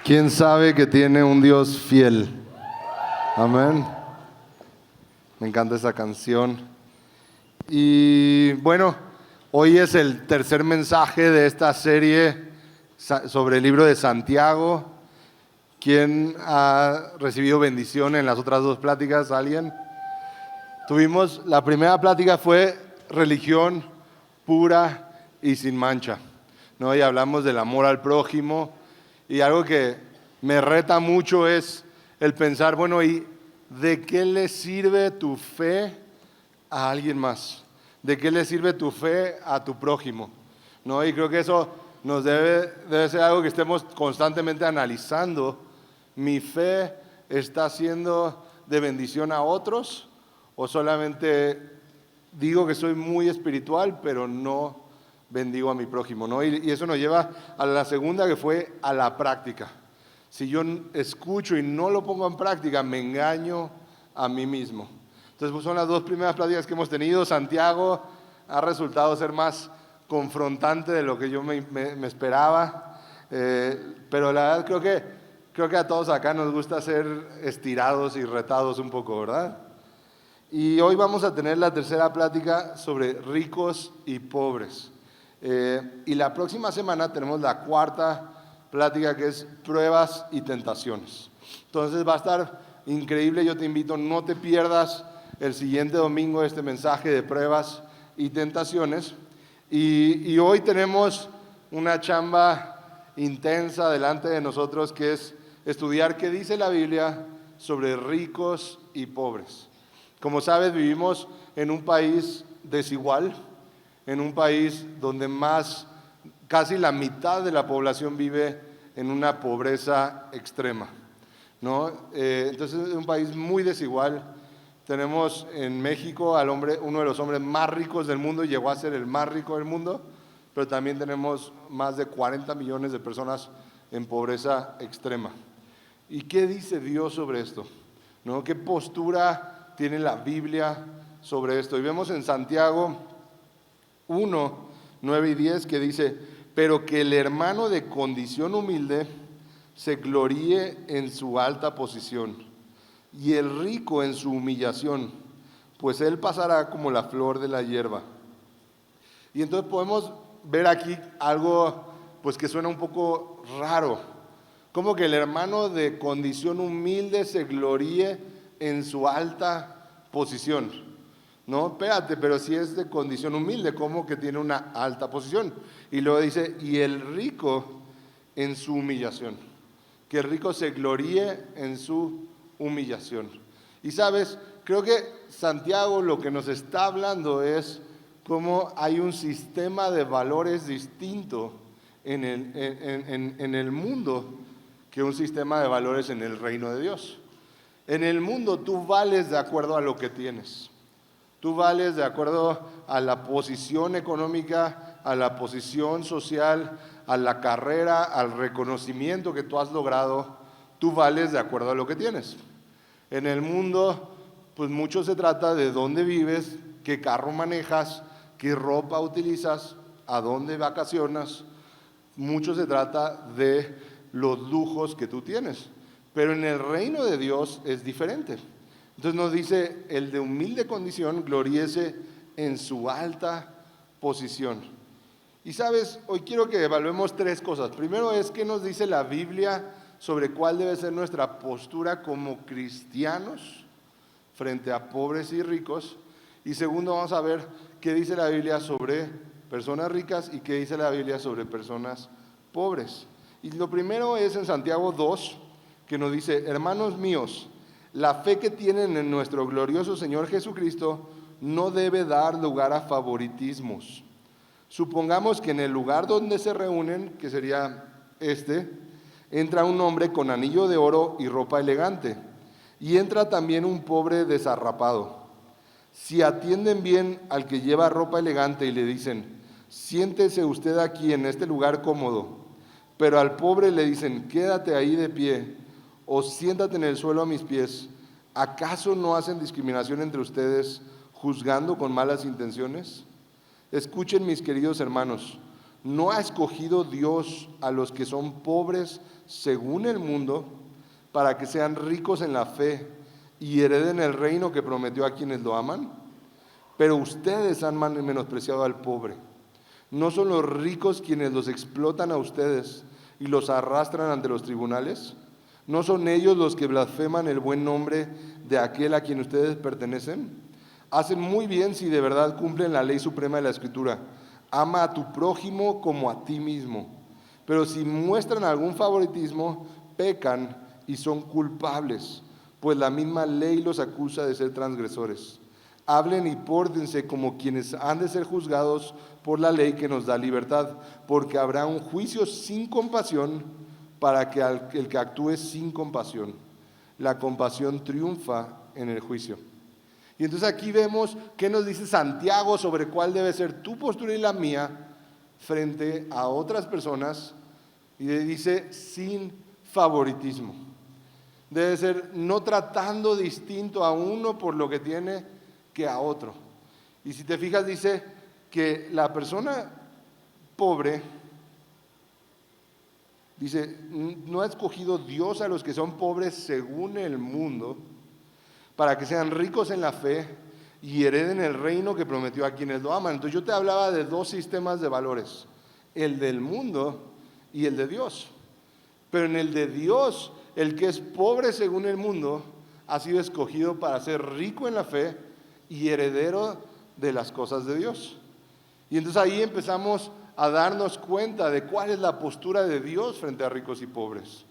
¿Quién sabe que tiene un Dios fiel? Amén. Me encanta esa canción. Y bueno, hoy es el tercer mensaje de esta serie sobre el libro de Santiago. ¿Quién ha recibido bendición en las otras dos pláticas? ¿Alguien? La primera plática fue religión pura y sin mancha, ¿no? Y hablamos del amor al prójimo. Y algo que me reta mucho es el pensar, bueno, ¿y de qué le sirve tu fe a alguien más? ¿De qué le sirve tu fe a tu prójimo? ¿No? Y creo que eso nos debe ser algo que estemos constantemente analizando. ¿Mi fe está siendo de bendición a otros? ¿O solamente digo que soy muy espiritual, pero no bendigo a mi prójimo, ¿no? Y eso nos lleva a la segunda, que fue a la práctica. Si yo escucho y no lo pongo en práctica, me engaño a mí mismo. Entonces, pues son las dos primeras pláticas que hemos tenido. Santiago ha resultado ser más confrontante de lo que yo me esperaba, pero la verdad creo que a todos acá nos gusta ser estirados y retados un poco, ¿verdad? Y hoy vamos a tener la tercera plática sobre ricos y pobres. Y la próxima semana tenemos la cuarta plática, que es pruebas y tentaciones. Entonces va a estar increíble. Yo te invito, no te pierdas el siguiente domingo este mensaje de pruebas y tentaciones. Y hoy tenemos una chamba intensa delante de nosotros, que es estudiar qué dice la Biblia sobre ricos y pobres. Como sabes, vivimos en un país desigual, en un país donde casi la mitad de la población vive en una pobreza extrema, ¿no? Entonces es un país muy desigual. Tenemos en México uno de los hombres más ricos del mundo, llegó a ser el más rico del mundo, pero también tenemos más de 40 millones de personas en pobreza extrema. ¿Y qué dice Dios sobre esto? ¿No? ¿Qué postura tiene la Biblia sobre esto? Y vemos en Santiago 1, 9 y 10 que dice: pero que el hermano de condición humilde se gloríe en su alta posición, y el rico en su humillación, pues él pasará como la flor de la hierba. Y entonces podemos ver aquí algo pues que suena un poco raro, como que el hermano de condición humilde se gloríe en su alta posición. No, espérate, pero si es de condición humilde, ¿cómo que tiene una alta posición? Y luego dice, y el rico en su humillación. Que el rico se gloríe en su humillación. Y sabes, creo que Santiago lo que nos está hablando es cómo hay un sistema de valores distinto en el mundo que un sistema de valores en el reino de Dios. En el mundo tú vales de acuerdo a lo que tienes. Tú vales de acuerdo a la posición económica, a la posición social, a la carrera, al reconocimiento que tú has logrado. Tú vales de acuerdo a lo que tienes. En el mundo, pues mucho se trata de dónde vives, qué carro manejas, qué ropa utilizas, a dónde vacacionas. Mucho se trata de los lujos que tú tienes. Pero en el reino de Dios es diferente. Entonces nos dice, el de humilde condición gloríese en su alta posición. Y sabes, hoy quiero que evaluemos tres cosas. Primero es qué nos dice la Biblia sobre cuál debe ser nuestra postura como cristianos frente a pobres y ricos. Y segundo, vamos a ver qué dice la Biblia sobre personas ricas y qué dice la Biblia sobre personas pobres. Y lo primero es en Santiago 2, que nos dice, hermanos míos, la fe que tienen en nuestro glorioso Señor Jesucristo no debe dar lugar a favoritismos. Supongamos que en el lugar donde se reúnen, que sería entra un hombre con anillo de oro y ropa elegante, y entra también un pobre desarrapado. Si atienden bien al que lleva ropa elegante y le dicen, siéntese usted aquí en este lugar cómodo, pero al pobre le dicen, quédate ahí de pie, o siéntate en el suelo a mis pies, ¿acaso no hacen discriminación entre ustedes, juzgando con malas intenciones? Escuchen, mis queridos hermanos, ¿No ha escogido Dios a los que son pobres según el mundo para que sean ricos en la fe y hereden el reino que prometió a quienes lo aman? Pero ustedes han menospreciado al pobre. ¿No son los ricos quienes los explotan a ustedes y los arrastran ante los tribunales? ¿No son ellos los que blasfeman el buen nombre de aquel a quien ustedes pertenecen? Hacen muy bien si de verdad cumplen la ley suprema de la Escritura: ama a tu prójimo como a ti mismo. Pero si muestran algún favoritismo, pecan y son culpables, pues la misma ley los acusa de ser transgresores. Hablen y pórtense como quienes han de ser juzgados por la ley que nos da libertad, porque habrá un juicio sin compasión para que el que actúe sin compasión. La compasión triunfa en el juicio. Y entonces aquí vemos qué nos dice Santiago sobre cuál debe ser tu postura y la mía frente a otras personas. Y dice sin favoritismo. Debe ser no tratando distinto a uno por lo que tiene que a otro. Y si te fijas, dice que la persona pobre, dice, no ha escogido Dios a los que son pobres según el mundo, para que sean ricos en la fe y hereden el reino que prometió a quienes lo aman. Entonces yo te hablaba de dos sistemas de valores, el del mundo y el de Dios. Pero en el de Dios, el que es pobre según el mundo ha sido escogido para ser rico en la fe y heredero de las cosas de Dios. Y entonces ahí empezamos a darnos cuenta de cuál es la postura de Dios frente a ricos y pobres.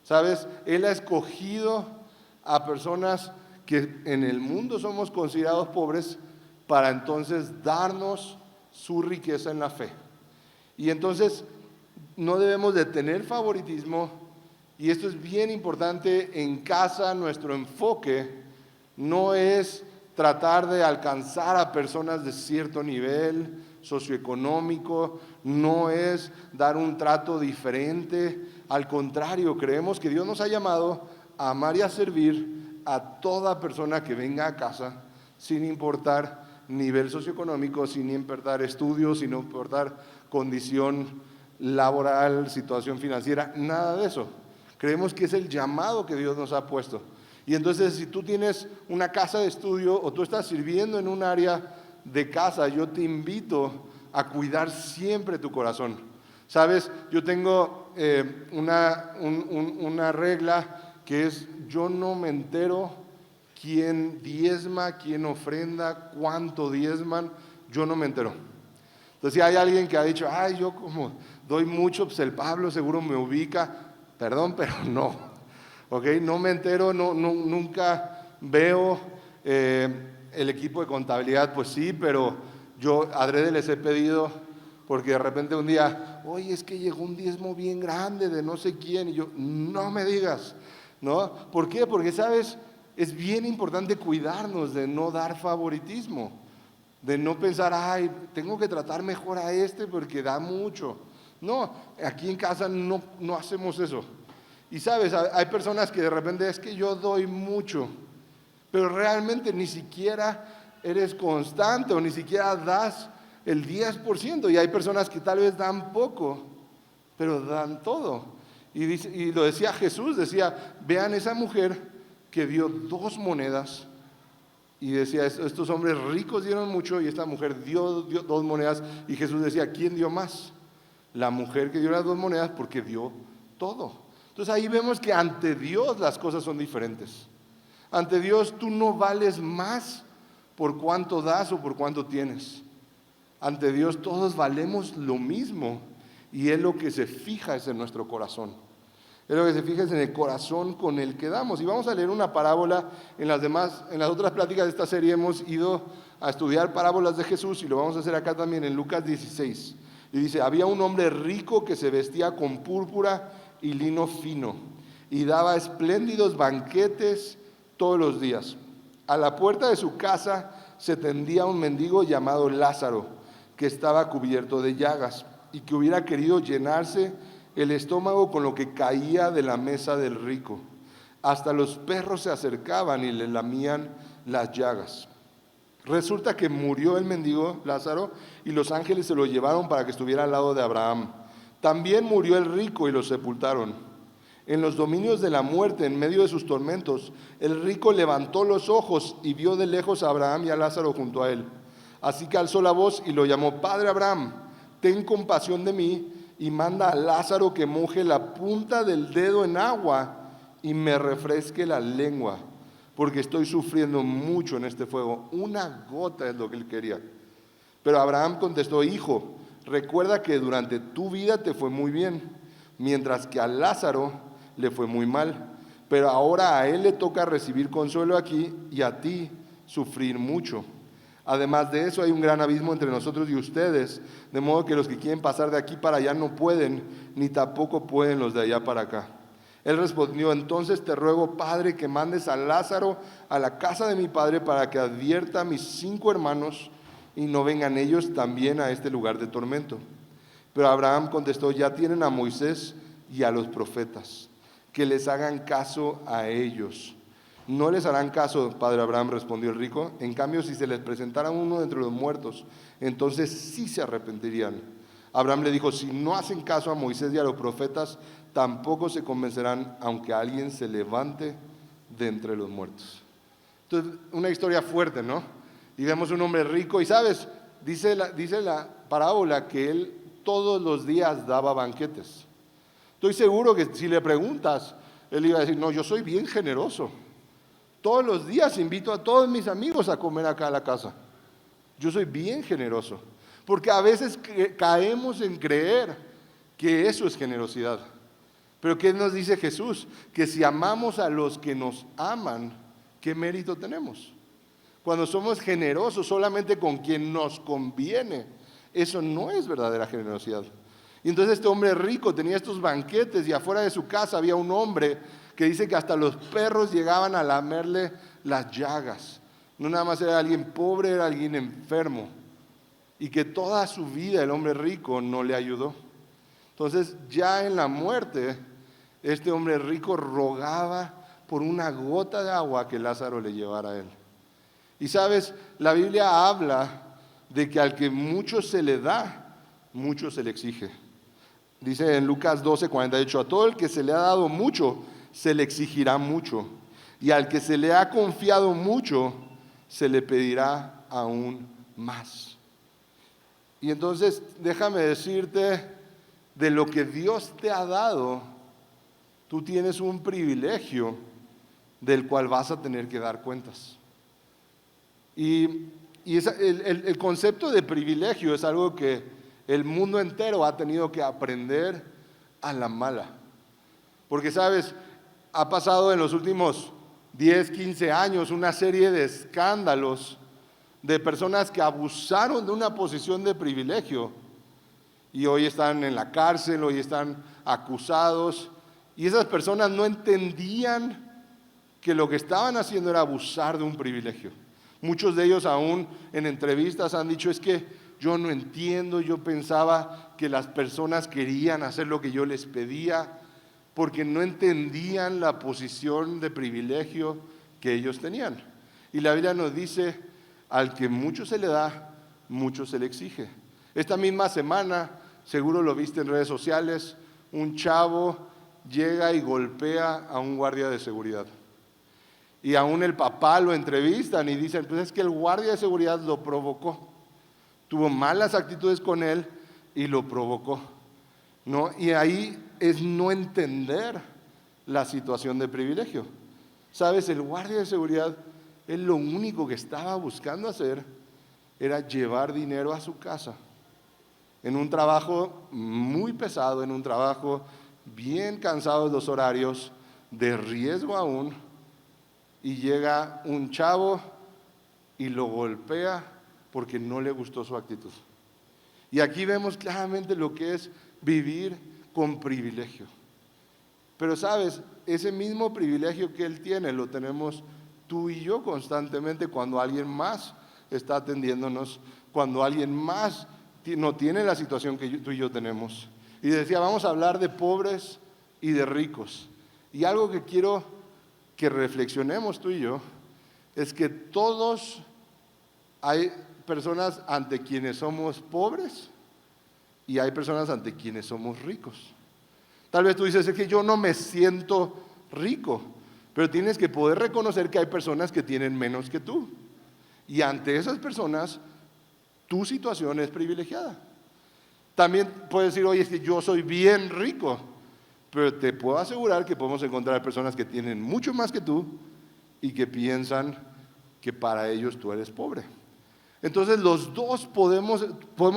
¿Sabes? Él ha escogido a personas que en el mundo somos considerados pobres para entonces darnos su riqueza en la fe. Y entonces no debemos de tener favoritismo, y esto es bien importante en casa. Nuestro enfoque no es tratar de alcanzar a personas de cierto nivel socioeconómico, no es dar un trato diferente. Al contrario, creemos que Dios nos ha llamado a amar y a servir a toda persona que venga a casa, sin importar nivel socioeconómico, sin importar estudios, sin importar condición laboral, situación financiera, nada de eso. Creemos que es el llamado que Dios nos ha puesto. Y entonces, si tú tienes una casa de estudio o tú estás sirviendo en un área de casa, yo te invito a cuidar siempre tu corazón. Sabes, yo tengo una regla que es: yo no me entero quién diezma, quién ofrenda, cuánto diezman, yo no me entero. Entonces, si hay alguien que ha dicho, ay, yo como doy mucho, pues el Pablo seguro me ubica. Perdón, pero no. ¿Ok? No me entero, nunca veo el equipo de contabilidad, pues sí, pero yo adrede les he pedido, porque de repente un día, oye, es que llegó un diezmo bien grande de no sé quién, y yo, no me digas, ¿no? ¿Por qué? Porque, ¿sabes? Es bien importante cuidarnos de no dar favoritismo, de no pensar, ay, tengo que tratar mejor a este porque da mucho. No, aquí en casa no hacemos eso. Y sabes, hay personas que de repente es que yo doy mucho, pero realmente ni siquiera eres constante o ni siquiera das el 10%. Y hay personas que tal vez dan poco, pero dan todo. Y lo decía Jesús, decía, vean esa mujer que dio 2 monedas. Y decía, estos hombres ricos dieron mucho y esta mujer dio 2 monedas. Y Jesús decía, ¿quién dio más? La mujer que dio las 2 monedas, porque dio todo. Entonces ahí vemos que ante Dios las cosas son diferentes. Ante Dios tú no vales más por cuánto das o por cuánto tienes. Ante Dios todos valemos lo mismo, y Él lo que se fija es en nuestro corazón. Él lo que se fija es en el corazón con el que damos. Y vamos a leer una parábola. En las otras pláticas de esta serie hemos ido a estudiar parábolas de Jesús, y lo vamos a hacer acá también en Lucas 16. Y dice, había un hombre rico que se vestía con púrpura y lino fino, y daba espléndidos banquetes todos los días. A la puerta de su casa se tendía un mendigo llamado Lázaro, que estaba cubierto de llagas, y que hubiera querido llenarse el estómago con lo que caía de la mesa del rico. Hasta los perros se acercaban y le lamían las llagas. Resulta que murió el mendigo Lázaro y los ángeles se lo llevaron para que estuviera al lado de Abraham. También murió el rico y lo sepultaron. En los dominios de la muerte, en medio de sus tormentos, el rico levantó los ojos y vio de lejos a Abraham y a Lázaro junto a él. Así que alzó la voz y lo llamó: Padre Abraham, ten compasión de mí y manda a Lázaro que moje la punta del dedo en agua y me refresque la lengua, porque estoy sufriendo mucho en este fuego. Una gota es lo que él quería. Pero Abraham contestó: Hijo, recuerda que durante tu vida te fue muy bien, mientras que a Lázaro le fue muy mal. Pero ahora a él le toca recibir consuelo aquí y a ti sufrir mucho. Además de eso, hay un gran abismo entre nosotros y ustedes, de modo que los que quieren pasar de aquí para allá no pueden, ni tampoco pueden los de allá para acá. Él respondió: Entonces te ruego, Padre, que mandes a Lázaro a la casa de mi padre para que advierta a mis 5 hermanos y no vengan ellos también a este lugar de tormento. Pero Abraham contestó: Ya tienen a Moisés y a los profetas, que les hagan caso a ellos. No les harán caso, padre Abraham, respondió el rico. En cambio, si se les presentara uno de entre los muertos, entonces sí se arrepentirían. Abraham le dijo: Si no hacen caso a Moisés y a los profetas, tampoco se convencerán, aunque alguien se levante de entre los muertos. Entonces, una historia fuerte, ¿no? Y vemos un hombre rico y, ¿sabes? Dice la parábola que él todos los días daba banquetes. Estoy seguro que si le preguntas, él iba a decir: No, yo soy bien generoso. Todos los días invito a todos mis amigos a comer acá a la casa. Yo soy bien generoso. Porque a veces caemos en creer que eso es generosidad. Pero ¿qué nos dice Jesús? Que si amamos a los que nos aman, ¿qué mérito tenemos? Cuando somos generosos solamente con quien nos conviene, eso no es verdadera generosidad. Y entonces este hombre rico tenía estos banquetes y afuera de su casa había un hombre que dice que hasta los perros llegaban a lamerle las llagas. No nada más era alguien pobre, era alguien enfermo. Y que toda su vida el hombre rico no le ayudó. Entonces ya en la muerte, este hombre rico rogaba por una gota de agua que Lázaro le llevara a él. Y sabes, la Biblia habla de que al que mucho se le da, mucho se le exige. Dice en Lucas 12:48: A todo el que se le ha dado mucho, se le exigirá mucho. Y al que se le ha confiado mucho, se le pedirá aún más. Y entonces déjame decirte, de lo que Dios te ha dado, tú tienes un privilegio del cual vas a tener que dar cuentas. Y el concepto de privilegio es algo que el mundo entero ha tenido que aprender a la mala. Porque, ¿sabes? Ha pasado en los últimos 10, 15 años una serie de escándalos de personas que abusaron de una posición de privilegio y hoy están en la cárcel, hoy están acusados. Y esas personas no entendían que lo que estaban haciendo era abusar de un privilegio. Muchos de ellos aún en entrevistas han dicho: es que yo no entiendo, yo pensaba que las personas querían hacer lo que yo les pedía, porque no entendían la posición de privilegio que ellos tenían. Y la Biblia nos dice: al que mucho se le da, mucho se le exige. Esta misma semana, seguro lo viste en redes sociales, un chavo llega y golpea a un guardia de seguridad. Y aún el papá lo entrevistan y dicen: pues es que el guardia de seguridad lo provocó. Tuvo malas actitudes con él y lo provocó, ¿no? Y ahí es no entender la situación de privilegio. ¿Sabes? El guardia de seguridad, él lo único que estaba buscando hacer era llevar dinero a su casa. En un trabajo muy pesado, en un trabajo bien cansado de los horarios, de riesgo aún, y llega un chavo y lo golpea porque no le gustó su actitud. Y aquí vemos claramente lo que es vivir con privilegio. Pero sabes, ese mismo privilegio que él tiene lo tenemos tú y yo constantemente cuando alguien más está atendiéndonos, cuando alguien más no tiene la situación que tú y yo tenemos. Y decía, vamos a hablar de pobres y de ricos. Y algo que quiero que reflexionemos tú y yo es que todos Hay personas ante quienes somos pobres y hay personas ante quienes somos ricos. Tal vez tú dices, es que yo no me siento rico, pero tienes que poder reconocer que hay personas que tienen menos que tú. Y ante esas personas, tu situación es privilegiada. También puedes decir, oye, es que yo soy bien rico, pero te puedo asegurar que podemos encontrar personas que tienen mucho más que tú y que piensan que para ellos tú eres pobre. Entonces los dos podemos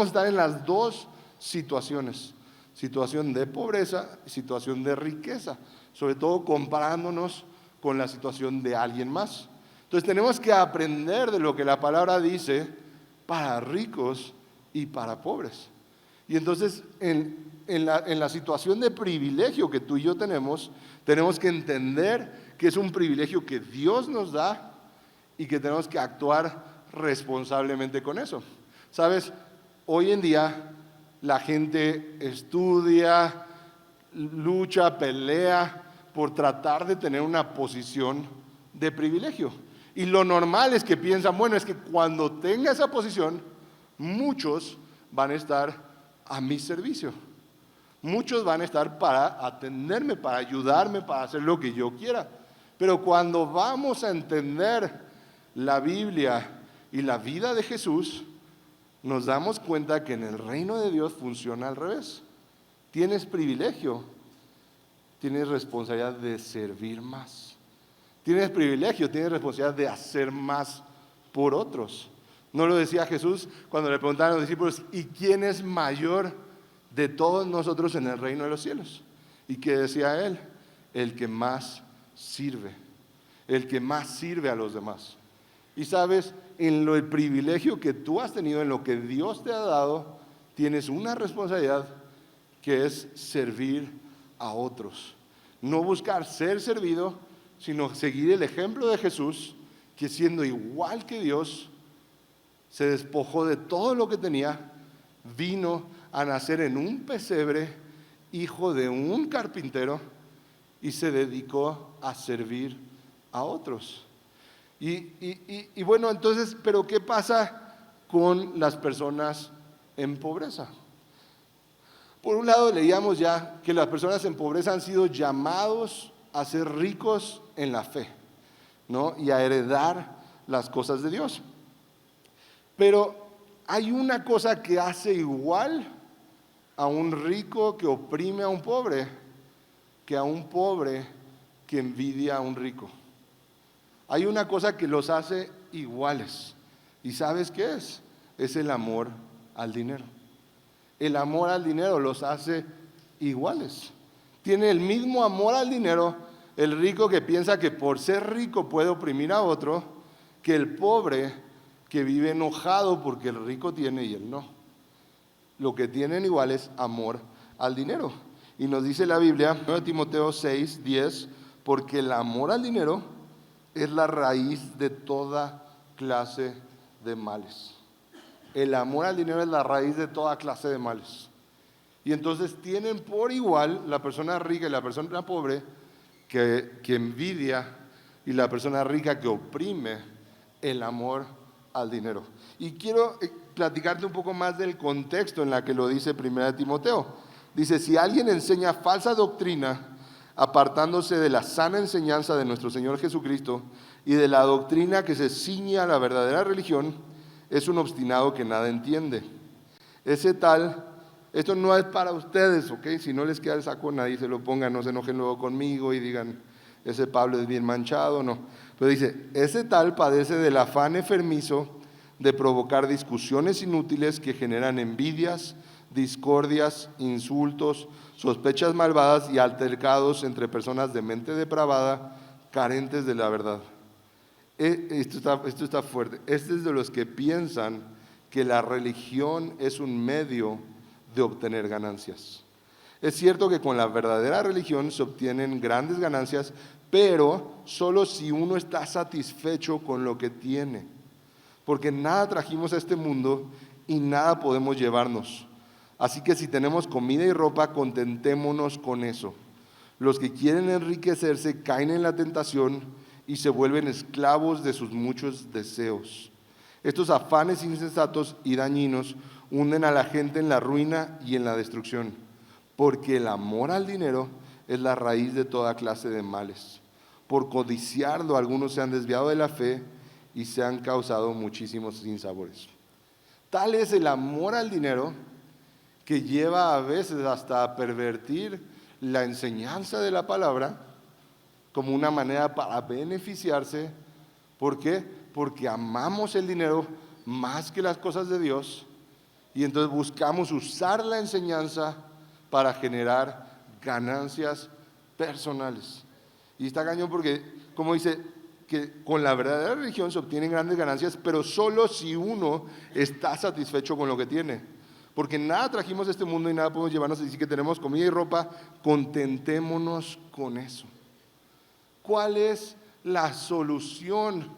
estar en las dos situaciones, situación de pobreza y situación de riqueza, sobre todo comparándonos con la situación de alguien más. Entonces tenemos que aprender de lo que la palabra dice para ricos y para pobres. Y entonces en la situación de privilegio que tú y yo tenemos que entender que es un privilegio que Dios nos da y que tenemos que actuar responsablemente con eso. ¿Sabes? Hoy en día la gente estudia, lucha, pelea por tratar de tener una posición de privilegio. Y lo normal es que piensan, bueno, es que cuando tenga esa posición, muchos van a estar a mi servicio. Muchos van a estar para atenderme, para ayudarme, para hacer lo que yo quiera. Pero cuando vamos a entender la Biblia y la vida de Jesús, nos damos cuenta que en el reino de Dios funciona al revés. Tienes privilegio, tienes responsabilidad de servir más. Tienes privilegio, tienes responsabilidad de hacer más por otros. ¿No lo decía Jesús cuando le preguntaban a los discípulos, ¿y quién es mayor de todos nosotros en el reino de los cielos? ¿Y qué decía él? El que más sirve, el que más sirve a los demás. Y sabes, en el privilegio que tú has tenido, en lo que Dios te ha dado, tienes una responsabilidad que es servir a otros. No buscar ser servido, sino seguir el ejemplo de Jesús, que siendo igual que Dios, se despojó de todo lo que tenía, vino a nacer en un pesebre, hijo de un carpintero, y se dedicó a servir a otros. Y bueno, entonces, ¿pero qué pasa con las personas en pobreza? Por un lado, leíamos ya que las personas en pobreza han sido llamados a ser ricos en la fe, ¿no? Y a heredar las cosas de Dios. Pero hay una cosa que hace igual a un rico que oprime a un pobre, que a un pobre que envidia a un rico. Hay una cosa que los hace iguales. ¿Y sabes qué es? Es el amor al dinero. El amor al dinero los hace iguales. Tiene el mismo amor al dinero el rico que piensa que por ser rico puede oprimir a otro, que el pobre que vive enojado porque el rico tiene y él no. Lo que tienen igual es amor al dinero. Y nos dice la Biblia, 9 Timoteo 6, 10, porque el amor al dinero es la raíz de toda clase de males. El amor al dinero es la raíz de toda clase de males. Y entonces tienen por igual la persona rica y la persona pobre que envidia y la persona rica que oprime el amor al dinero. Y quiero platicarte un poco más del contexto en la que lo dice 1 Timoteo. Dice, si alguien enseña falsa doctrina, apartándose de la sana enseñanza de nuestro Señor Jesucristo y de la doctrina que se ciñe a la verdadera religión, es un obstinado que nada entiende. Ese tal, esto no es para ustedes, ¿ok? Si no les queda el saco, nadie se lo ponga, no se enojen luego conmigo y digan, ese Pablo es bien manchado, no. Pero dice, ese tal padece del afán enfermizo de provocar discusiones inútiles que generan envidias, discordias, insultos, sospechas malvadas y altercados entre personas de mente depravada, carentes de la verdad. Esto está fuerte. Este es de los que piensan que la religión es un medio de obtener ganancias. Es cierto que con la verdadera religión se obtienen grandes ganancias, pero solo si uno está satisfecho con lo que tiene. Porque nada trajimos a este mundo y nada podemos llevarnos. Así que si tenemos comida y ropa, contentémonos con eso. Los que quieren enriquecerse caen en la tentación y se vuelven esclavos de sus muchos deseos. Estos afanes insensatos y dañinos hunden a la gente en la ruina y en la destrucción, porque el amor al dinero es la raíz de toda clase de males. Por codiciarlo, algunos se han desviado de la fe y se han causado muchísimos sinsabores. Tal es el amor al dinero que lleva a veces hasta a pervertir la enseñanza de la palabra como una manera para beneficiarse. ¿Por qué? Porque amamos el dinero más que las cosas de Dios y entonces buscamos usar la enseñanza para generar ganancias personales. Y está cañón porque, como dice, que con la verdadera religión se obtienen grandes ganancias, pero solo si uno está satisfecho con lo que tiene. Porque nada trajimos a este mundo y nada podemos llevarnos, así que tenemos comida y ropa, contentémonos con eso. ¿Cuál es la solución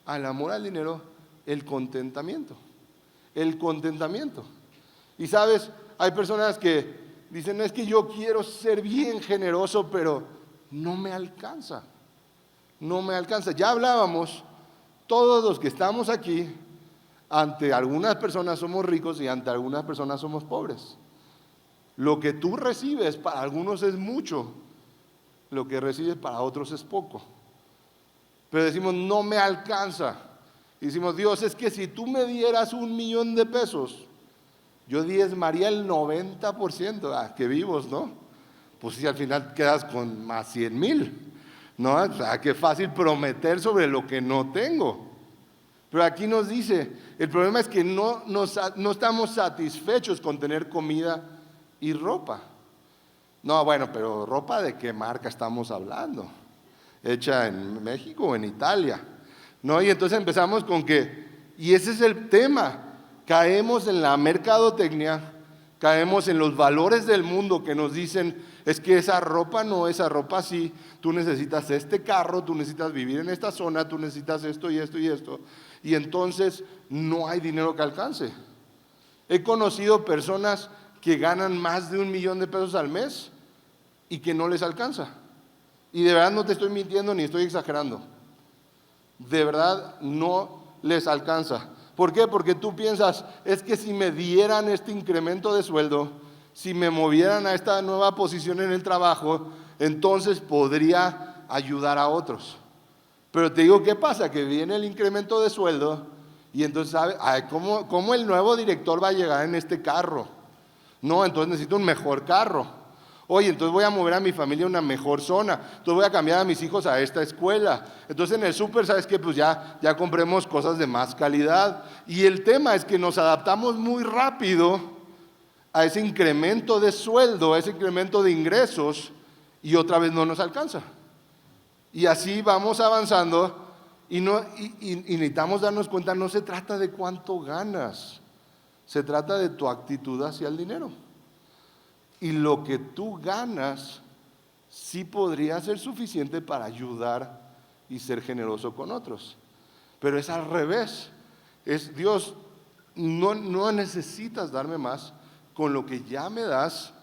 al amor al dinero? El contentamiento. El contentamiento. Y sabes, hay personas que dicen, es que yo quiero ser bien generoso, pero no me alcanza. No me alcanza. Ya hablábamos, todos los que estamos aquí, ante algunas personas somos ricos y ante algunas personas somos pobres. Lo que tú recibes para algunos es mucho, lo que recibes para otros es poco. Pero decimos, no me alcanza. Y decimos, Dios, es que si tú me dieras $1,000,000, yo diezmaría el 90%, que vivos, ¿no? Pues si al final quedas con más 100,000. No, o sea, qué fácil prometer sobre lo que no tengo. Pero aquí nos dice, el problema es que no estamos satisfechos con tener comida y ropa. No, bueno, pero ¿ropa de qué marca estamos hablando? ¿Hecha en México o en Italia? No, y entonces empezamos con que, y ese es el tema, caemos en la mercadotecnia, caemos en los valores del mundo que nos dicen, es que esa ropa no, esa ropa sí, tú necesitas este carro, tú necesitas vivir en esta zona, tú necesitas esto y esto y esto. Y entonces no hay dinero que alcance. He conocido personas que ganan más de $1,000,000 al mes y que no les alcanza. Y de verdad no te estoy mintiendo ni estoy exagerando. De verdad no les alcanza. ¿Por qué? Porque tú piensas, es que si me dieran este incremento de sueldo, si me movieran a esta nueva posición en el trabajo, entonces podría ayudar a otros. Pero te digo, ¿qué pasa? Que viene el incremento de sueldo y entonces, ¿sabes? ¿Cómo el nuevo director va a llegar en este carro? No, entonces necesito un mejor carro. Oye, entonces voy a mover a mi familia a una mejor zona. Entonces voy a cambiar a mis hijos a esta escuela. Entonces en el súper, ¿sabes qué? Pues ya compremos cosas de más calidad. Y el tema es que nos adaptamos muy rápido a ese incremento de sueldo, a ese incremento de ingresos, y otra vez no nos alcanza. Y así vamos avanzando y necesitamos darnos cuenta, no se trata de cuánto ganas, se trata de tu actitud hacia el dinero. Y lo que tú ganas sí podría ser suficiente para ayudar y ser generoso con otros. Pero es al revés. Es Dios, no necesitas darme más. Con lo que ya me das,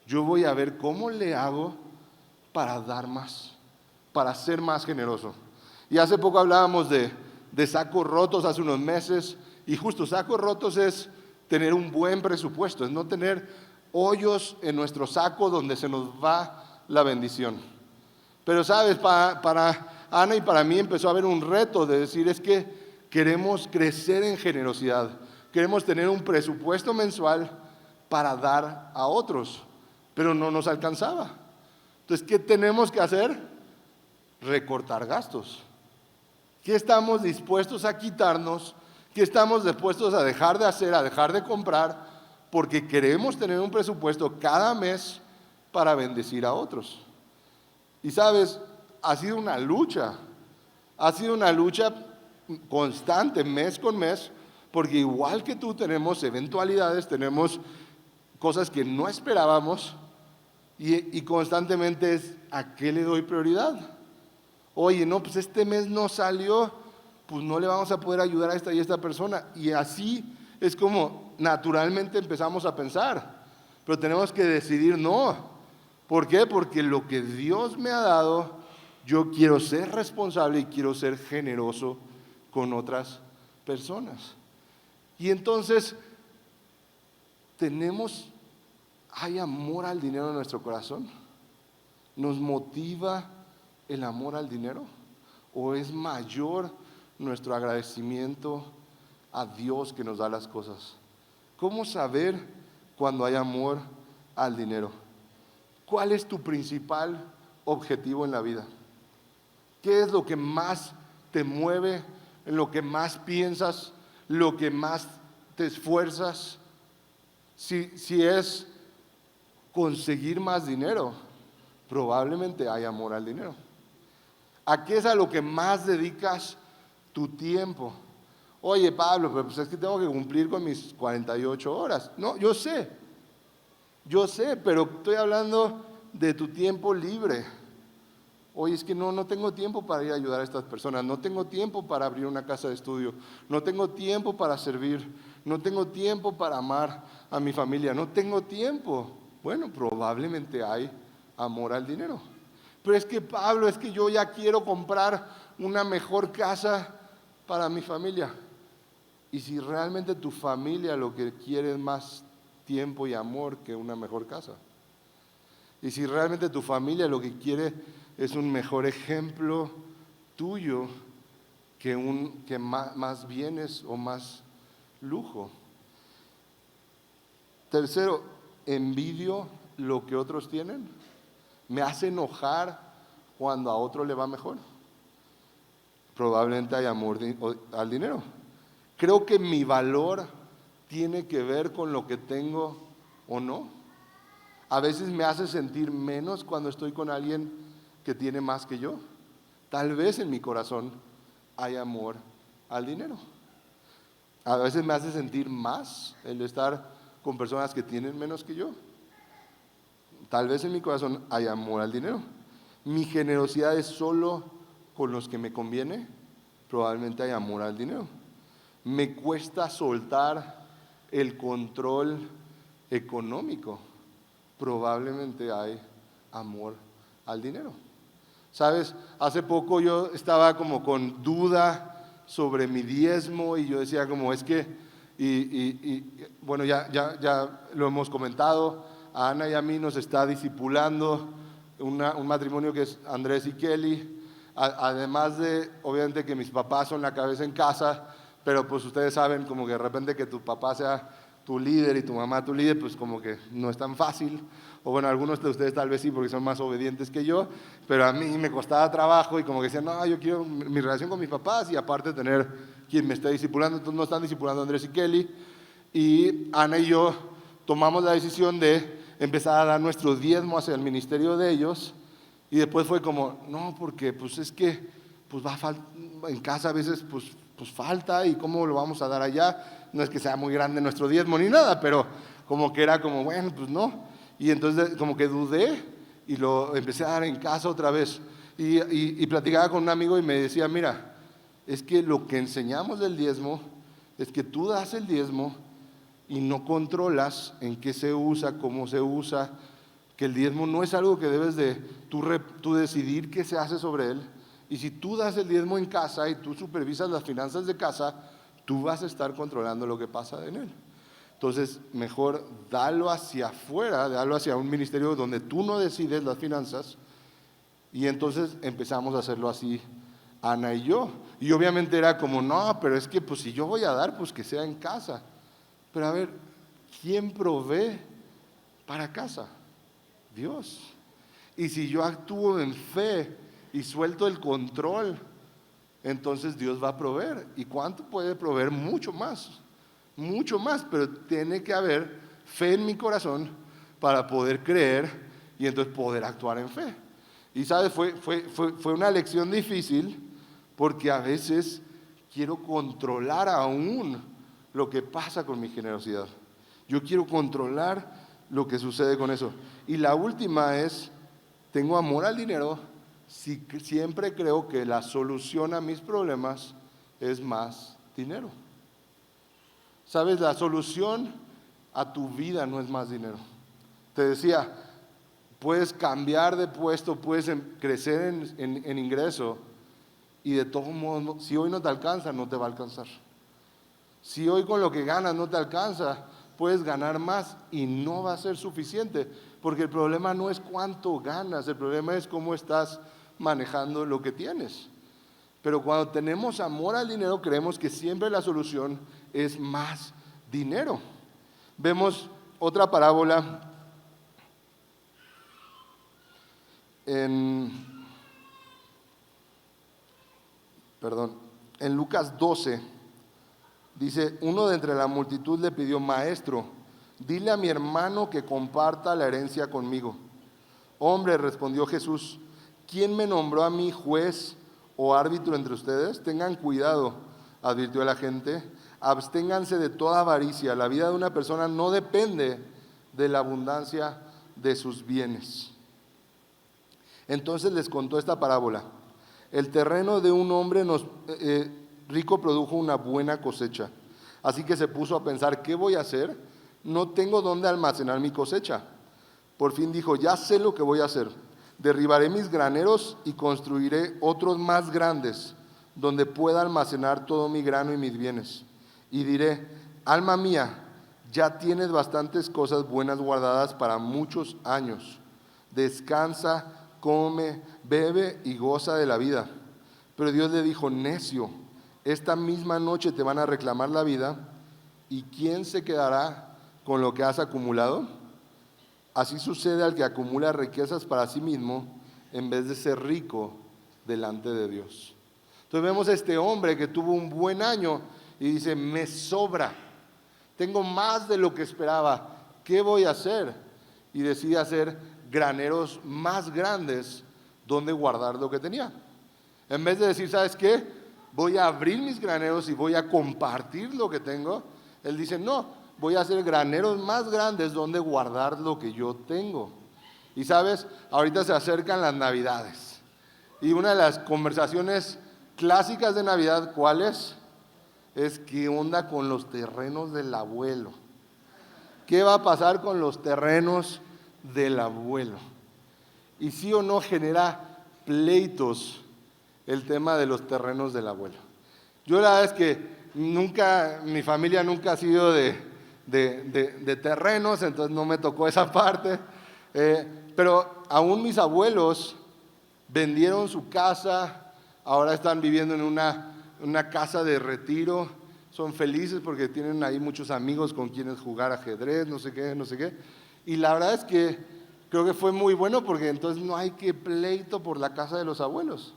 yo voy a ver cómo le hago para dar más, para ser más generoso. Y hace poco hablábamos de sacos rotos hace unos meses. Y justo sacos rotos es tener un buen presupuesto, es no tener hoyos en nuestro saco donde se nos va la bendición. Pero sabes, para Ana y para mí empezó a haber un reto de decir, es que queremos crecer en generosidad, queremos tener un presupuesto mensual para dar a otros, pero no nos alcanzaba. Entonces, ¿qué tenemos que hacer? Recortar gastos. ¿Qué estamos dispuestos a quitarnos? ¿Qué estamos dispuestos a dejar de hacer, a dejar de comprar? Porque queremos tener un presupuesto cada mes para bendecir a otros. Y sabes, ha sido una lucha constante, mes con mes, porque igual que tú tenemos eventualidades, tenemos cosas que no esperábamos y constantemente es, ¿a qué le doy prioridad? Oye, no, pues este mes no salió, pues no le vamos a poder ayudar a esta y esta persona. Y así es como naturalmente empezamos a pensar, pero tenemos que decidir no. ¿Por qué? Porque lo que Dios me ha dado, yo quiero ser responsable y quiero ser generoso con otras personas. Y entonces hay amor al dinero en nuestro corazón. ¿Nos motiva el amor al dinero? ¿O es mayor nuestro agradecimiento a Dios que nos da las cosas? ¿Cómo saber cuando hay amor al dinero? ¿Cuál es tu principal objetivo en la vida? ¿Qué es lo que más te mueve, en lo que más piensas, lo que más te esfuerzas? Si es conseguir más dinero, probablemente hay amor al dinero. ¿A qué es a lo que más dedicas tu tiempo? Oye, Pablo, pero pues es que tengo que cumplir con mis 48 horas. No, yo sé, pero estoy hablando de tu tiempo libre. Oye, es que no tengo tiempo para ir a ayudar a estas personas, no tengo tiempo para abrir una casa de estudio, no tengo tiempo para servir, no tengo tiempo para amar a mi familia, no tengo tiempo. Bueno, probablemente hay amor al dinero. Pero es que, Pablo, es que yo ya quiero comprar una mejor casa para mi familia. Y si realmente tu familia lo que quiere es más tiempo y amor que una mejor casa. Y si realmente tu familia lo que quiere es un mejor ejemplo tuyo que más bienes o más lujo. Tercero, envidio lo que otros tienen. Me hace enojar cuando a otro le va mejor. Probablemente hay amor al dinero. Creo que mi valor tiene que ver con lo que tengo o no. A veces me hace sentir menos cuando estoy con alguien que tiene más que yo. Tal vez en mi corazón hay amor al dinero. A veces me hace sentir más el estar con personas que tienen menos que yo. Tal vez en mi corazón hay amor al dinero. Mi generosidad es solo con los que me conviene. Probablemente hay amor al dinero. Me cuesta soltar el control económico. Probablemente hay amor al dinero. ¿Sabes? Hace poco yo estaba como con duda sobre mi diezmo y yo decía como es que, bueno, ya lo hemos comentado, a Ana y a mí nos está discipulando un matrimonio que es Andrés y Kelly, además de, obviamente que mis papás son la cabeza en casa, pero pues ustedes saben como que de repente que tu papá sea tu líder y tu mamá tu líder, pues como que no es tan fácil. O bueno, algunos de ustedes tal vez sí, porque son más obedientes que yo, pero a mí me costaba trabajo y como que decían, no, yo quiero mi relación con mis papás y aparte tener quien me esté discipulando. Entonces no están discipulando Andrés y Kelly. Y Ana y yo tomamos la decisión de empezar a dar nuestro diezmo hacia el ministerio de ellos. Y después fue como, no, porque pues es que pues en casa a veces pues falta y cómo lo vamos a dar allá. No es que sea muy grande nuestro diezmo ni nada, pero como que era como, bueno, pues no. Y entonces como que dudé y lo empecé a dar en casa otra vez. Y platicaba con un amigo y me decía, mira, es que lo que enseñamos del diezmo es que tú das el diezmo y no controlas en qué se usa, cómo se usa, que el diezmo no es algo que debes de tú decidir qué se hace sobre él. Y si tú das el diezmo en casa y tú supervisas las finanzas de casa, tú vas a estar controlando lo que pasa en él. Entonces, mejor dalo hacia afuera, dalo hacia un ministerio donde tú no decides las finanzas. Y entonces empezamos a hacerlo así, Ana y yo. Y obviamente era como, no, pero es que pues si yo voy a dar, pues que sea en casa. Pero a ver, ¿quién provee para casa? Dios. Y si yo actúo en fe y suelto el control, entonces Dios va a proveer. ¿Y cuánto puede proveer? Mucho más, pero tiene que haber fe en mi corazón para poder creer y entonces poder actuar en fe. Y sabes, fue una lección difícil porque a veces quiero controlar aún lo que pasa con mi generosidad. Yo quiero controlar lo que sucede con eso. Y la última es, tengo amor al dinero, siempre creo que la solución a mis problemas es más dinero. ¿Sabes? La solución a tu vida no es más dinero. Te decía, puedes cambiar de puesto, puedes crecer en ingreso y de todos modos, si hoy no te alcanza, no te va a alcanzar. Si hoy con lo que ganas no te alcanza, puedes ganar más y no va a ser suficiente, porque el problema no es cuánto ganas, el problema es cómo estás manejando lo que tienes. Pero cuando tenemos amor al dinero, creemos que siempre la solución es más dinero. Vemos otra parábola en Lucas 12. Dice, uno de entre la multitud le pidió: Maestro, dile a mi hermano que comparta la herencia conmigo. Hombre, respondió Jesús, ¿quién me nombró a mí juez o árbitro entre ustedes? Tengan cuidado, advirtió a la gente, absténganse de toda avaricia. La vida de una persona no depende de la abundancia de sus bienes. Entonces les contó esta parábola. El terreno de un hombre rico produjo una buena cosecha. Así que se puso a pensar, ¿qué voy a hacer? No tengo dónde almacenar mi cosecha. Por fin dijo, ya sé lo que voy a hacer. Derribaré mis graneros y construiré otros más grandes, donde pueda almacenar todo mi grano y mis bienes. Y diré, alma mía, ya tienes bastantes cosas buenas guardadas para muchos años. Descansa, come, bebe y goza de la vida. Pero Dios le dijo, necio, esta misma noche te van a reclamar la vida, ¿y quién se quedará con lo que has acumulado? Así sucede al que acumula riquezas para sí mismo en vez de ser rico delante de Dios. Entonces vemos a este hombre que tuvo un buen año y dice, me sobra, tengo más de lo que esperaba, ¿qué voy a hacer? Y decide hacer graneros más grandes donde guardar lo que tenía. En vez de decir, ¿sabes qué? Voy a abrir mis graneros y voy a compartir lo que tengo. Él dice, no, voy a hacer graneros más grandes donde guardar lo que yo tengo. Y sabes, ahorita se acercan las Navidades. Y una de las conversaciones clásicas de Navidad, ¿cuál es? Es qué onda con los terrenos del abuelo. ¿Qué va a pasar con los terrenos del abuelo? Y sí o no genera pleitos el tema de los terrenos del abuelo. Yo la verdad es que mi familia nunca ha sido de terrenos, entonces no me tocó esa parte. Pero aún mis abuelos vendieron su casa, ahora están viviendo en una casa de retiro, son felices porque tienen ahí muchos amigos con quienes jugar ajedrez, no sé qué. Y la verdad es que creo que fue muy bueno porque entonces no hay que pleito por la casa de los abuelos.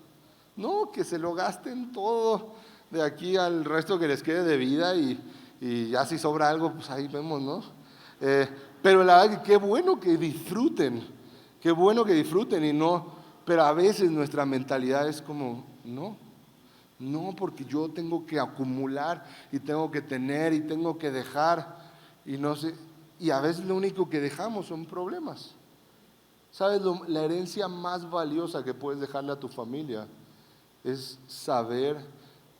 No, que se lo gasten todo de aquí al resto que les quede de vida y ya si sobra algo, pues ahí vemos, ¿no? Pero la verdad que qué bueno que disfruten y no, pero a veces nuestra mentalidad es como, no, porque yo tengo que acumular y tengo que tener y tengo que dejar y no sé, y a veces lo único que dejamos son problemas. ¿Sabes? La herencia más valiosa que puedes dejarle a tu familia es saber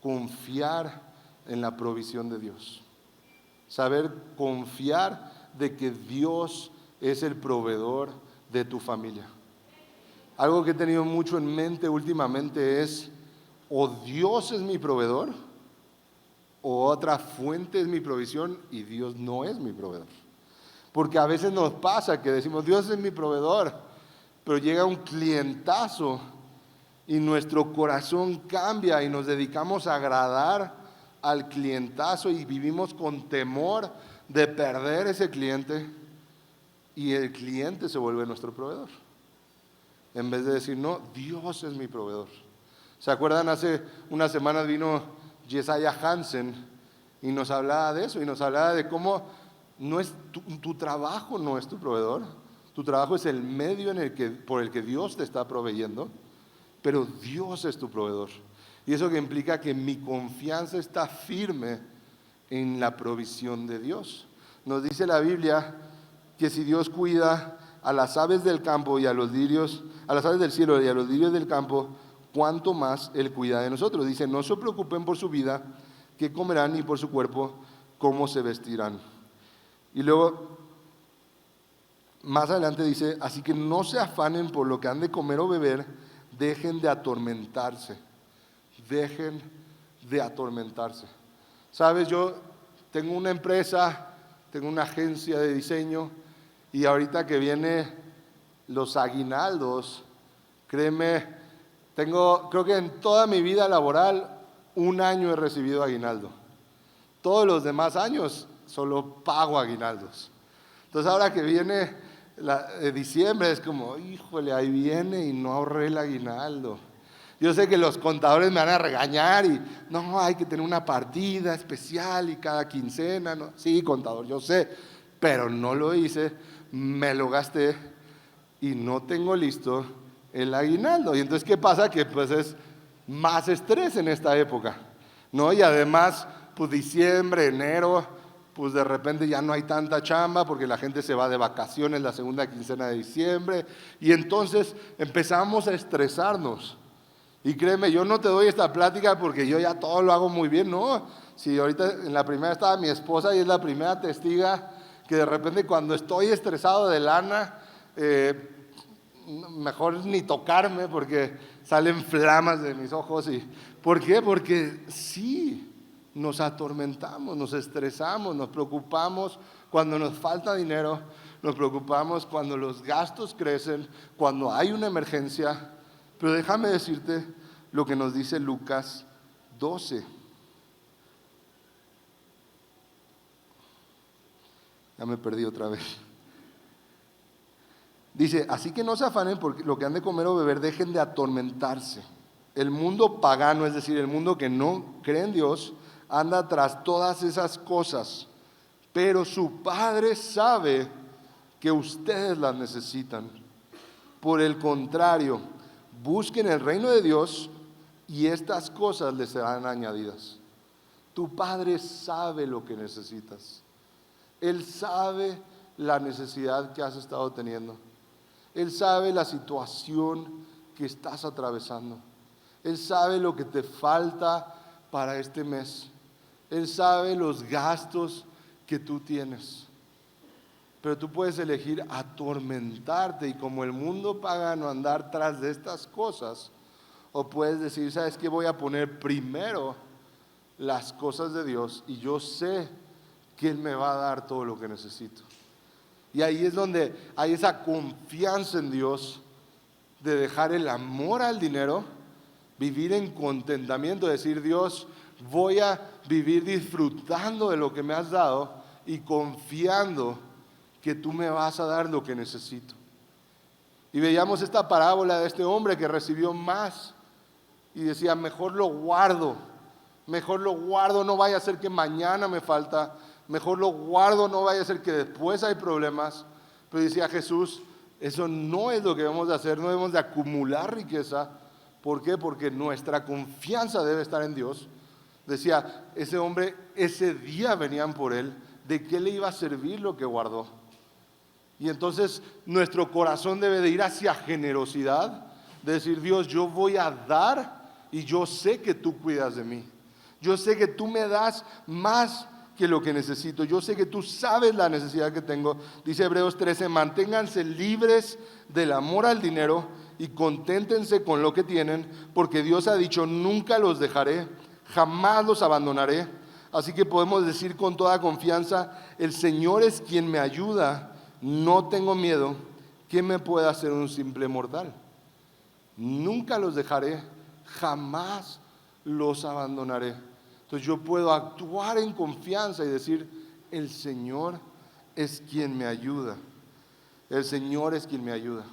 confiar en la provisión de Dios. Saber confiar de que Dios es el proveedor de tu familia. Algo que he tenido mucho en mente últimamente es, o Dios es mi proveedor, o otra fuente es mi provisión y Dios no es mi proveedor. Porque a veces nos pasa que decimos, Dios es mi proveedor, pero llega un clientazo y nuestro corazón cambia y nos dedicamos a agradar al clientazo y vivimos con temor de perder ese cliente y el cliente se vuelve nuestro proveedor. En vez de decir, no, Dios es mi proveedor. ¿Se acuerdan? Hace unas semanas vino Jesiah Hansen y nos hablaba de eso y nos hablaba de cómo no es tu trabajo no es tu proveedor, tu trabajo es el medio por el que Dios te está proveyendo. Pero Dios es tu proveedor. Y eso que implica que mi confianza está firme en la provisión de Dios. Nos dice la Biblia que si Dios cuida a las aves del campo y a los lirios, a las aves del cielo y a los lirios del campo, cuánto más Él cuida de nosotros. Dice, no se preocupen por su vida, qué comerán, ni por su cuerpo, cómo se vestirán. Y luego, más adelante dice, así que no se afanen por lo que han de comer o beber, dejen de atormentarse. Dejen de atormentarse. Sabes, yo tengo una empresa, tengo una agencia de diseño y ahorita que viene los aguinaldos, créeme, creo que en toda mi vida laboral, 1 año he recibido aguinaldo. Todos los demás años solo pago aguinaldos. Entonces ahora que viene diciembre es como, híjole, ahí viene y no ahorré el aguinaldo. Yo sé que los contadores me van a regañar y no, hay que tener una partida especial y cada quincena. ¿No? Sí, contador, yo sé, pero no lo hice, me lo gasté y no tengo listo el aguinaldo. Y entonces, ¿qué pasa? Que pues es más estrés en esta época, ¿no? Y además, pues diciembre, enero, pues de repente ya no hay tanta chamba porque la gente se va de vacaciones la segunda quincena de diciembre y entonces empezamos a estresarnos. Y créeme, yo no te doy esta plática porque yo ya todo lo hago muy bien, no. Si ahorita en la primera estaba mi esposa y es la primera testiga que de repente cuando estoy estresado de lana, mejor ni tocarme porque salen flamas de mis ojos. ¿Por qué? Porque sí, nos atormentamos, nos estresamos, nos preocupamos cuando nos falta dinero, nos preocupamos cuando los gastos crecen, cuando hay una emergencia. Pero déjame decirte lo que nos dice Lucas 12. Ya me perdí otra vez. Dice, así que no se afanen por lo que han de comer o beber, dejen de atormentarse. El mundo pagano, es decir, el mundo que no cree en Dios, anda tras todas esas cosas, pero su Padre sabe que ustedes las necesitan. Por el contrario, busquen el reino de Dios y estas cosas les serán añadidas. Tu Padre sabe lo que necesitas. Él sabe la necesidad que has estado teniendo. Él sabe la situación que estás atravesando. Él sabe lo que te falta para este mes. Él sabe los gastos que tú tienes. Pero tú puedes elegir atormentarte y como el mundo pagano andar tras de estas cosas. O puedes decir, ¿sabes qué? Voy a poner primero las cosas de Dios y yo sé que Él me va a dar todo lo que necesito. Y ahí es donde hay esa confianza en Dios de dejar el amor al dinero, vivir en contentamiento, decir, Dios, voy a vivir disfrutando de lo que me has dado y confiando que tú me vas a dar lo que necesito. Y veíamos esta parábola de este hombre que recibió más y decía, mejor lo guardo, no vaya a ser que mañana me falta, mejor lo guardo, no vaya a ser que después hay problemas. Pero decía Jesús, eso no es lo que debemos de hacer, no debemos de acumular riqueza. ¿Por qué? Porque nuestra confianza debe estar en Dios. Decía, ese hombre, ese día venían por él, ¿de qué le iba a servir lo que guardó? Y entonces nuestro corazón debe de ir hacia generosidad, de decir, Dios, yo voy a dar y yo sé que tú cuidas de mí. Yo sé que tú me das más que lo que necesito. Yo sé que tú sabes la necesidad que tengo. Dice Hebreos 13, manténganse libres del amor al dinero y conténtense con lo que tienen, porque Dios ha dicho, nunca los dejaré, jamás los abandonaré. Así que podemos decir con toda confianza, el Señor es quien me ayuda, no tengo miedo. ¿Qué me puede hacer un simple mortal? Nunca los dejaré, jamás los abandonaré. Entonces yo puedo actuar en confianza y decir, el Señor es quien me ayuda. El Señor es quien me ayuda.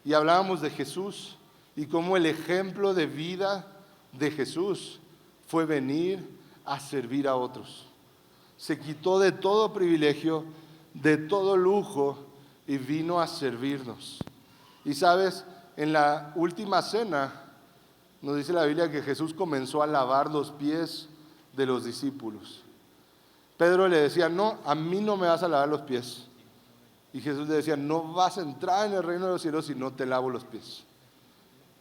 Y hablábamos de Jesús y cómo el ejemplo de vida de Jesús fue venir a servir a otros. Se quitó de todo privilegio, de todo lujo y vino a servirnos. Y sabes, en la última cena nos dice la Biblia que Jesús comenzó a lavar los pies de los discípulos. Pedro le decía, no, a mí no me vas a lavar los pies. Y Jesús le decía, no vas a entrar en el reino de los cielos si no te lavo los pies.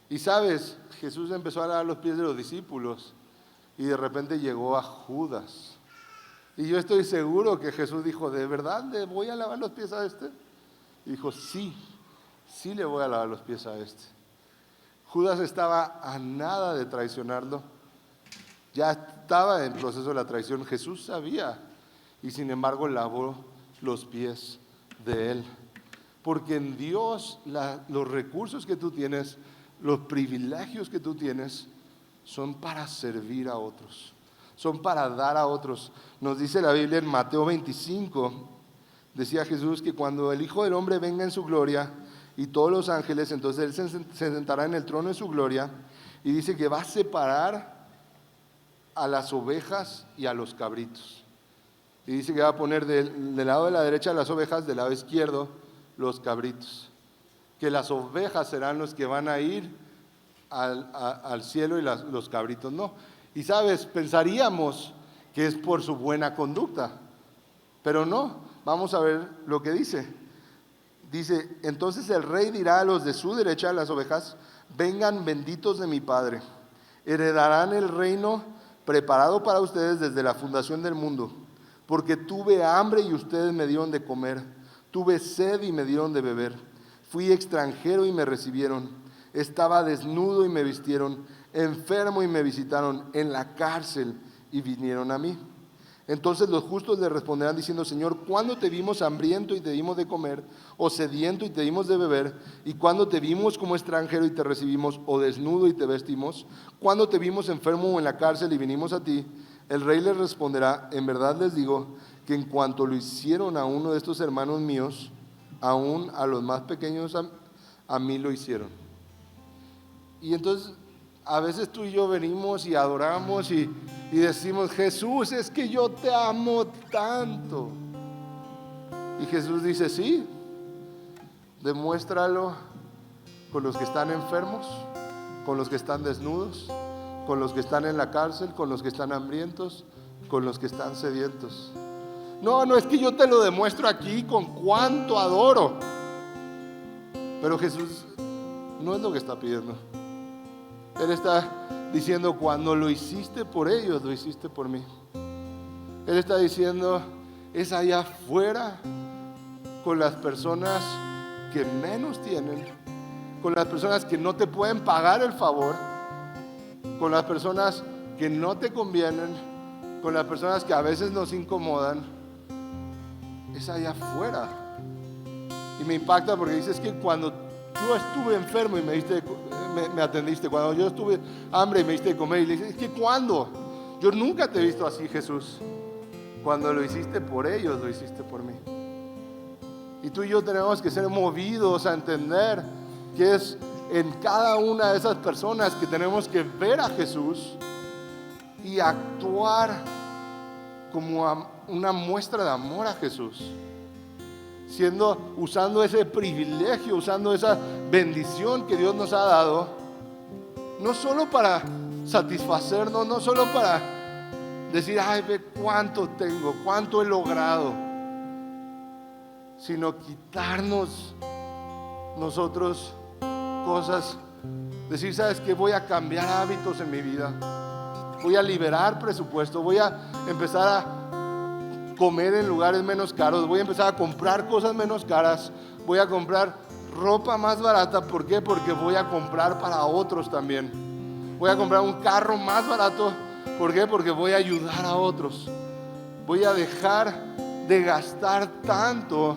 Y sabes, Jesús empezó a lavar los pies de los discípulos y de repente llegó a Judas. Y yo estoy seguro que Jesús dijo, ¿de verdad le voy a lavar los pies a este? Y dijo, sí, sí le voy a lavar los pies a este. Judas estaba a nada de traicionarlo. Ya estaba en proceso de la traición. Jesús sabía. y sin embargo lavó los pies de él. Porque en Dios los recursos que tú tienes, los privilegios que tú tienes, son para servir a otros, son para dar a otros. Nos dice la Biblia en Mateo 25, decía Jesús que cuando el Hijo del Hombre venga en su gloria y todos los ángeles, entonces Él se sentará en el trono de su gloria, y dice que va a separar a las ovejas y a los cabritos. Y dice que va a poner del lado de la derecha las ovejas, del lado izquierdo los cabritos. Que las ovejas serán los que van a ir al cielo y los cabritos no. Y sabes, pensaríamos que es por su buena conducta, pero no. Vamos a ver lo que dice. Dice, entonces el rey dirá a los de su derecha, las ovejas: vengan benditos de mi Padre, heredarán el reino preparado para ustedes desde la fundación del mundo. Porque tuve hambre y ustedes me dieron de comer, tuve sed y me dieron de beber, fui extranjero y me recibieron, estaba desnudo y me vistieron, enfermo y me visitaron, en la cárcel y vinieron a mí. Entonces los justos le responderán diciendo: Señor, ¿cuándo te vimos hambriento y te dimos de comer, o sediento y te dimos de beber? ¿Y cuándo te vimos como extranjero y te recibimos, o desnudo y te vestimos? ¿Cuándo te vimos enfermo o en la cárcel y vinimos a ti? El rey les responderá: en verdad les digo que en cuanto lo hicieron a uno de estos hermanos míos, aún a los más pequeños a mí lo hicieron. Y entonces a veces tú y yo venimos y adoramos y decimos: Jesús, es que yo te amo tanto. Y Jesús dice: sí, demuéstralo con los que están enfermos, con los que están desnudos, con los que están en la cárcel, con los que están hambrientos, con los que están sedientos. No es que yo te lo demuestro aquí con cuánto adoro. Pero Jesús no es lo que está pidiendo. Él está diciendo: cuando lo hiciste por ellos, lo hiciste por mí. Él está diciendo: es allá afuera, con las personas que menos tienen, con las personas que no te pueden pagar el favor, con las personas que no te convienen, con las personas que a veces nos incomodan. Es allá afuera. Y me impacta porque dices que cuando yo estuve enfermo y me atendiste, cuando yo estuve hambre y me diste de comer, y le dices: es que ¿cuándo? Yo nunca te he visto así, Jesús. Cuando lo hiciste por ellos, lo hiciste por mí. Y tú y yo tenemos que ser movidos a entender que es en cada una de esas personas que tenemos que ver a Jesús y actuar como una muestra de amor a Jesús, usando ese privilegio, usando esa bendición que Dios nos ha dado, no solo para satisfacernos, no solo para decir: ay, ve cuánto tengo, cuánto he logrado, sino quitarnos nosotros cosas, decir: sabes que voy a cambiar hábitos en mi vida, voy a liberar presupuesto, voy a empezar a comer en lugares menos caros, voy a empezar a comprar cosas menos caras, voy a comprar ropa más barata. ¿Por qué? Porque voy a comprar para otros también. Voy a comprar un carro más barato. ¿Por qué? Porque voy a ayudar a otros. Voy a dejar de gastar tanto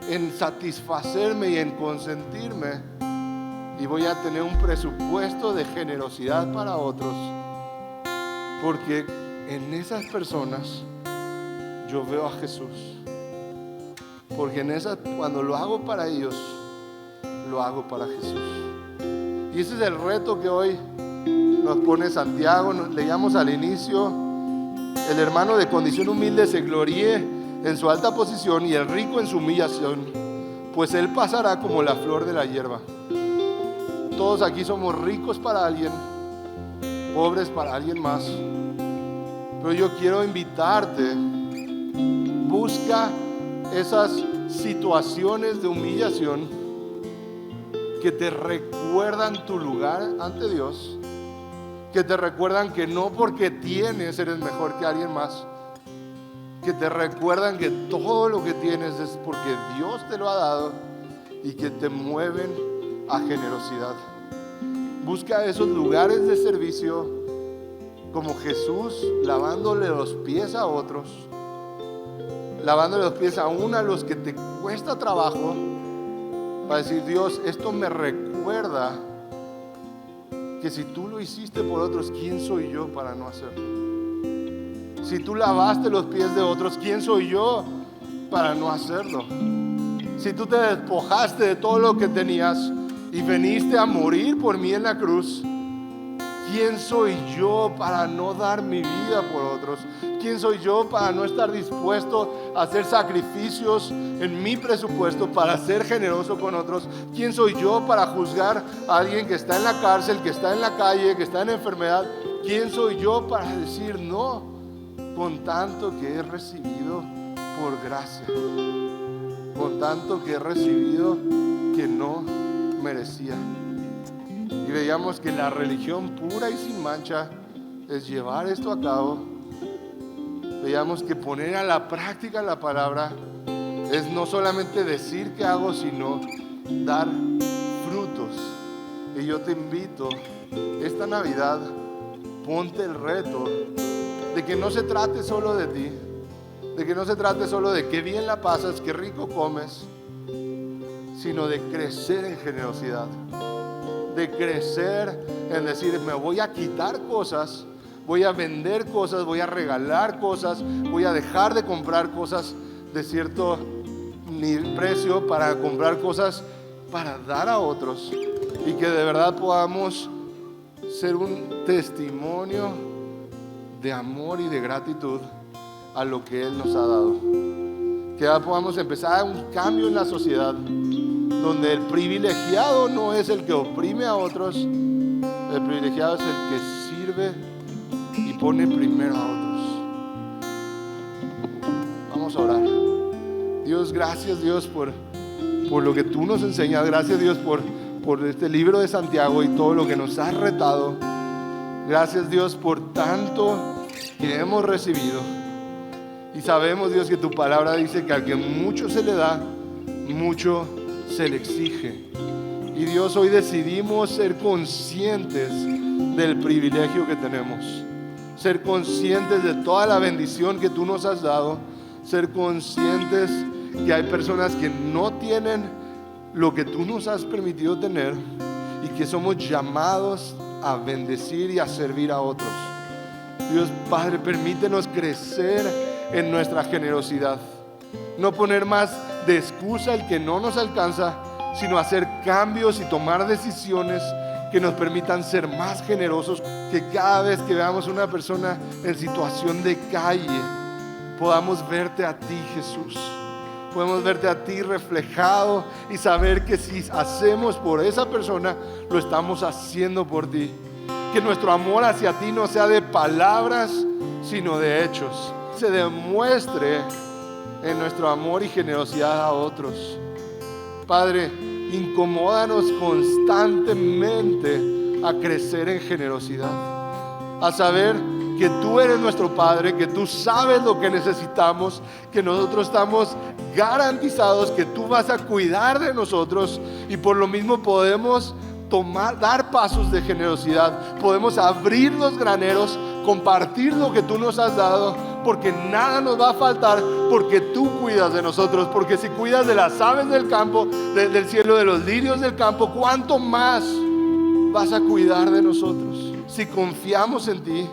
en satisfacerme y en consentirme, y voy a tener un presupuesto de generosidad para otros, porque en esas personas yo veo a Jesús. Porque cuando lo hago para ellos, lo hago para Jesús. Y ese es el reto que hoy nos pone Santiago. Leíamos al inicio: el hermano de condición humilde se gloríe en su alta posición y el rico en su humillación, pues él pasará como la flor de la hierba. Todos aquí somos ricos para alguien, pobres para alguien más. Pero yo quiero invitarte: busca esas situaciones de humillación que te recuerdan tu lugar ante Dios, que te recuerdan que no porque tienes eres mejor que alguien más, que te recuerdan que todo lo que tienes es porque Dios te lo ha dado, y que te mueven a generosidad. Busca esos lugares de servicio como Jesús, lavándole los pies a otros, lavándole los pies aún a los que te cuesta trabajo, para decir: Dios, esto me recuerda que si tú lo hiciste por otros, ¿quién soy yo para no hacerlo? Si tú lavaste los pies de otros, ¿quién soy yo para no hacerlo? Si tú te despojaste de todo lo que tenías y viniste a morir por mí en la cruz, ¿quién soy yo para no dar mi vida por otros? ¿Quién soy yo para no estar dispuesto a hacer sacrificios en mi presupuesto para ser generoso con otros? ¿Quién soy yo para juzgar a alguien que está en la cárcel, que está en la calle, que está en enfermedad? ¿Quién soy yo para decir no, con tanto que he recibido por gracia, con tanto que he recibido que no merecía? Y veíamos que la religión pura y sin mancha es llevar esto a cabo. Veíamos que poner a la práctica la palabra es no solamente decir que hago, sino dar frutos. Y yo te invito, esta Navidad, ponte el reto de que no se trate solo de ti, de que no se trate solo de qué bien la pasas, qué rico comes, sino de crecer en generosidad, de crecer en decir: me voy a quitar cosas, voy a vender cosas, voy a regalar cosas, voy a dejar de comprar cosas de cierto precio para comprar cosas para dar a otros, y que de verdad podamos ser un testimonio de amor y de gratitud a lo que Él nos ha dado. Que ya podamos empezar un cambio en la sociedad, donde el privilegiado no es el que oprime a otros, el privilegiado es el que sirve y pone primero a otros. Vamos a orar. Dios, gracias Dios por lo que tú nos enseñas. Gracias Dios por este libro de Santiago y todo lo que nos has retado. Gracias Dios por tanto que hemos recibido. Y sabemos Dios que tu palabra dice que al que mucho se le da, mucho se le exige. Y Dios, hoy decidimos ser conscientes del privilegio que tenemos, ser conscientes de toda la bendición que tú nos has dado, ser conscientes que hay personas que no tienen lo que tú nos has permitido tener y que somos llamados a bendecir y a servir a otros. Dios Padre, permítenos crecer en nuestra generosidad, no poner más de excusa el que no nos alcanza, sino hacer cambios y tomar decisiones que nos permitan ser más generosos, que cada vez que veamos una persona en situación de calle, podamos verte a ti, Jesús. Podemos verte a ti reflejado y saber que si hacemos por esa persona, lo estamos haciendo por ti. Que nuestro amor hacia ti no sea de palabras, sino de hechos. Se demuestre en nuestro amor y generosidad a otros. Padre, incomódanos constantemente a crecer en generosidad, a saber que tú eres nuestro Padre, que tú sabes lo que necesitamos, que nosotros estamos garantizados que tú vas a cuidar de nosotros, y por lo mismo podemos dar pasos de generosidad, podemos abrir los graneros, compartir lo que tú nos has dado, porque nada nos va a faltar, porque tú cuidas de nosotros. Porque si cuidas de las aves del campo, del cielo, de los lirios del campo, ¿cuánto más vas a cuidar de nosotros? Si confiamos en ti,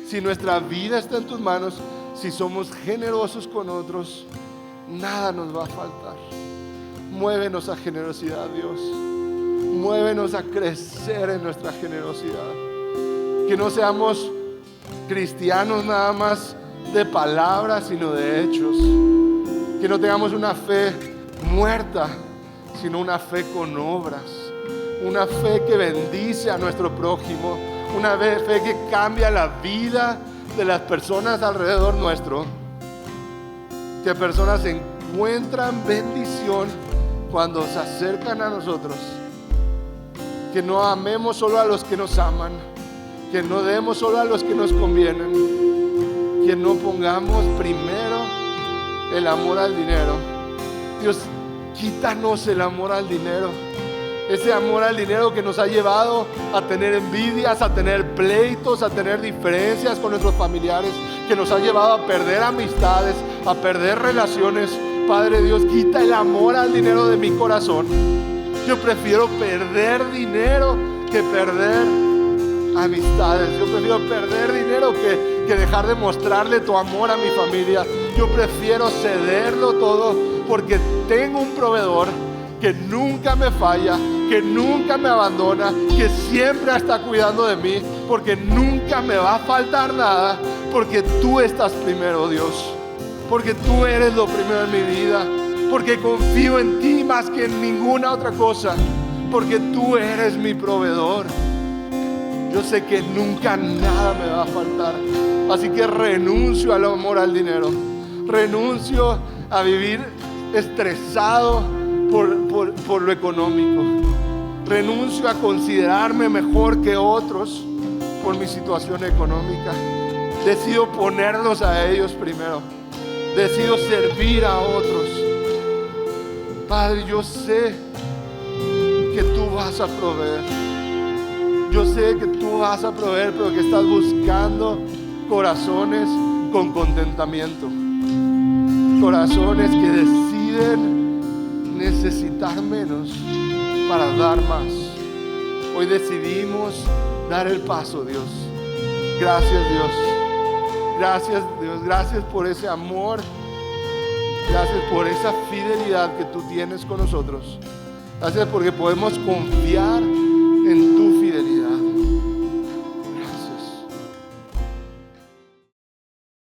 si nuestra vida está en tus manos, si somos generosos con otros, nada nos va a faltar. Muévenos a generosidad, Dios. Muévenos a crecer en nuestra generosidad. Que no seamos cristianos nada más de palabras, sino de hechos. Que no tengamos una fe muerta, sino una fe con obras. Una fe que bendice a nuestro prójimo. Una fe que cambia la vida de las personas alrededor nuestro. Que personas encuentran bendición cuando se acercan a nosotros. Que no amemos solo a los que nos aman. Que no demos solo a los que nos convienen. Que no pongamos primero el amor al dinero. Dios, quítanos el amor al dinero. Ese amor al dinero que nos ha llevado a tener envidias, a tener pleitos, a tener diferencias con nuestros familiares, que nos ha llevado a perder amistades, a perder relaciones. Padre Dios, quita el amor al dinero de mi corazón. Yo prefiero perder dinero que perder amistades. Yo prefiero perder dinero que dejar de mostrarle tu amor a mi familia. Yo prefiero cederlo todo porque tengo un proveedor que nunca me falla, que nunca me abandona, que siempre está cuidando de mí, porque nunca me va a faltar nada, porque tú estás primero, Dios, porque tú eres lo primero en mi vida, porque confío en ti más que en ninguna otra cosa, porque tú eres mi proveedor. Yo sé que nunca nada me va a faltar, así que renuncio al amor al dinero, renuncio a vivir estresado por lo económico. Renuncio a considerarme mejor que otros por mi situación económica. Decido ponerlos a ellos primero. Decido servir a otros. Padre, yo sé que tú vas a proveer. Yo sé que tú vas a proveer, pero que estás buscando corazones con contentamiento. Corazones que deciden necesitar menos para dar más. Hoy decidimos dar el paso, Dios. Gracias, Dios. Gracias, Dios. Gracias por ese amor. Gracias por esa fidelidad que tú tienes con nosotros. Gracias porque podemos confiar en tu fidelidad.